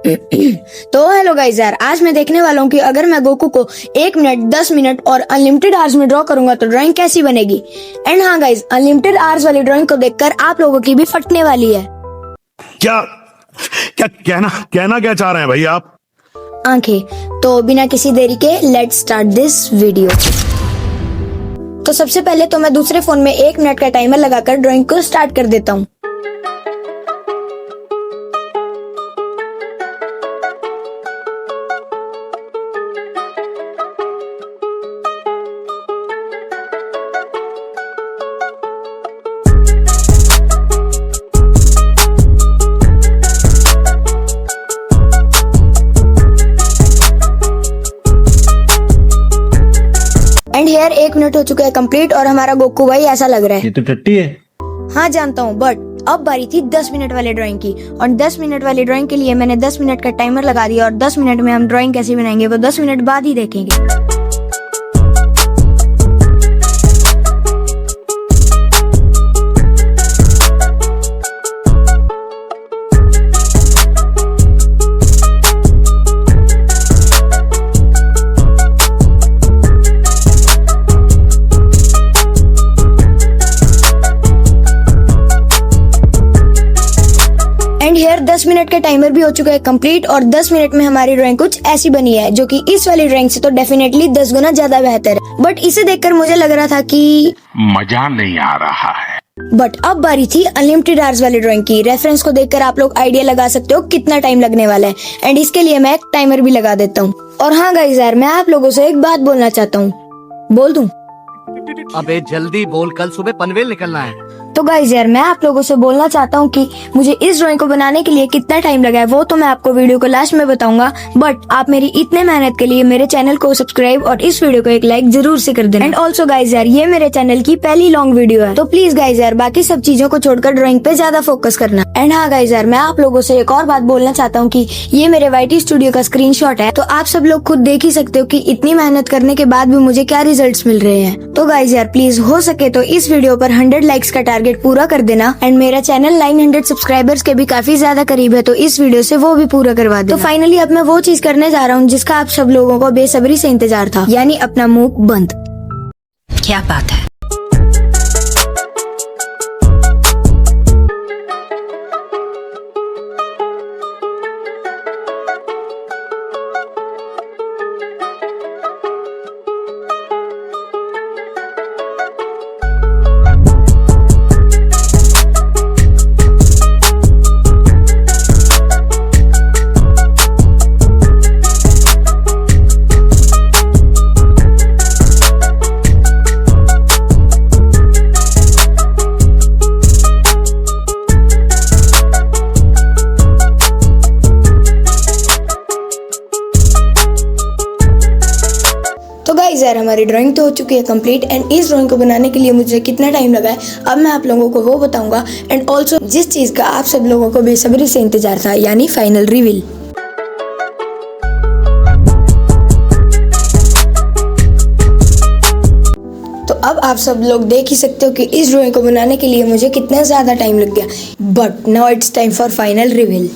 तो hello guys यार, आज मैं देखने वाला हूँ कि अगर मैं गोकू को 1 मिनट, 10 मिनट और अनलिमिटेड आवर्स में ड्रॉ करूंगा तो ड्राइंग कैसी बनेगी। एंड हाँ गाइस, अनलिमिटेड आवर्स वाली ड्राइंग को देखकर आप लोगों की भी फटने वाली है। क्या क्या कहना क्या चाह रहे हैं भाई आप? आंखें। तो बिना किसी देरी के लेट्स स्टार्ट दिस वीडियो। तो सबसे पहले तो मैं दूसरे फोन में 1 मिनट का टाइमर लगाकर ड्राइंग को स्टार्ट कर देता हूँ। एंड हेयर 1 मिनट हो चुका है कंप्लीट और हमारा गोकू भाई ऐसा लग रहा है। ये तो टट्टी है। हाँ जानता हूँ, बट अब बारी थी 10 मिनट वाली ड्राइंग की। और 10 मिनट वाली ड्राइंग के लिए मैंने 10 मिनट का टाइमर लगा दिया और 10 मिनट में हम ड्राइंग कैसे बनाएंगे वो 10 मिनट बाद ही देखेंगे। एंड हेयर 10 मिनट का टाइमर भी हो चुका है कंप्लीट और 10 मिनट में हमारी ड्राइंग कुछ ऐसी बनी है, जो कि इस वाली ड्राइंग से तो डेफिनेटली 10 गुना ज्यादा बेहतर है। बट इसे देखकर मुझे लग रहा था कि मजा नहीं आ रहा है। बट अब बारी थी अनलिमिटेड आवर्स वाली ड्राइंग की। रेफरेंस को देखकर आप लोग आइडिया लगा सकते हो कितना टाइम लगने वाला है। एंड इसके लिए मैं एक टाइमर भी लगा देता हूँ। और हाँ गाइस यार, मैं आप लोगों से एक बात बोलना चाहता हूँ। बोल दूं? अबे जल्दी बोल, कल सुबह पनवेल निकलना है। तो गाइस यार, मैं आप लोगों से बोलना चाहता हूँ कि मुझे इस ड्राइंग को बनाने के लिए कितना टाइम लगा है वो तो मैं आपको वीडियो को लास्ट में बताऊंगा। बट आप मेरी इतने मेहनत के लिए मेरे चैनल को सब्सक्राइब और इस वीडियो को एक लाइक जरूर से कर देना। एंड ऑल्सो गाइस यार, ये मेरे चैनल की पहली लॉन्ग वीडियो है, तो प्लीज गाइस यार बाकी सब चीजों को छोड़कर ड्राइंग पे ज्यादा फोकस करना। एंड हाँ गाइस यार, मैं आप लोगों से एक और बात बोलना चाहता हूँ कि ये मेरे वाईटी स्टूडियो का स्क्रीनशॉट है, तो आप सब लोग खुद देख ही सकते हो कि इतनी मेहनत करने के बाद भी मुझे क्या रिजल्ट्स मिल रहे हैं। तो गाइस यार प्लीज हो सके तो इस वीडियो पर 100 लाइक्स का टारगेट पूरा कर देना। एंड मेरा चैनल 900 सब्सक्राइबर्स के भी काफी ज्यादा करीब है, तो इस वीडियो से वो भी पूरा करवा देना। तो फाइनली अब मैं वो चीज करने जा रहा हूँ जिसका आप सब लोगों को बेसब्री से इंतजार था, यानी अपना मुंह बंद। क्या बात है। तो गाइस यार, हमारी ड्राइंग तो हो चुकी है कंप्लीट। एंड इस ड्राइंग को बनाने के लिए मुझे कितना टाइम लगा है अब मैं आप लोगों को वो बताऊंगा। एंड ऑल्सो जिस चीज का आप सब लोगों को बेसब्री से इंतजार था, यानी फाइनल रिवील। तो अब आप सब लोग देख ही सकते हो कि इस ड्राइंग को बनाने के लिए मुझे कितना ज्यादा टाइम लग गया। But now it's time for final reveal.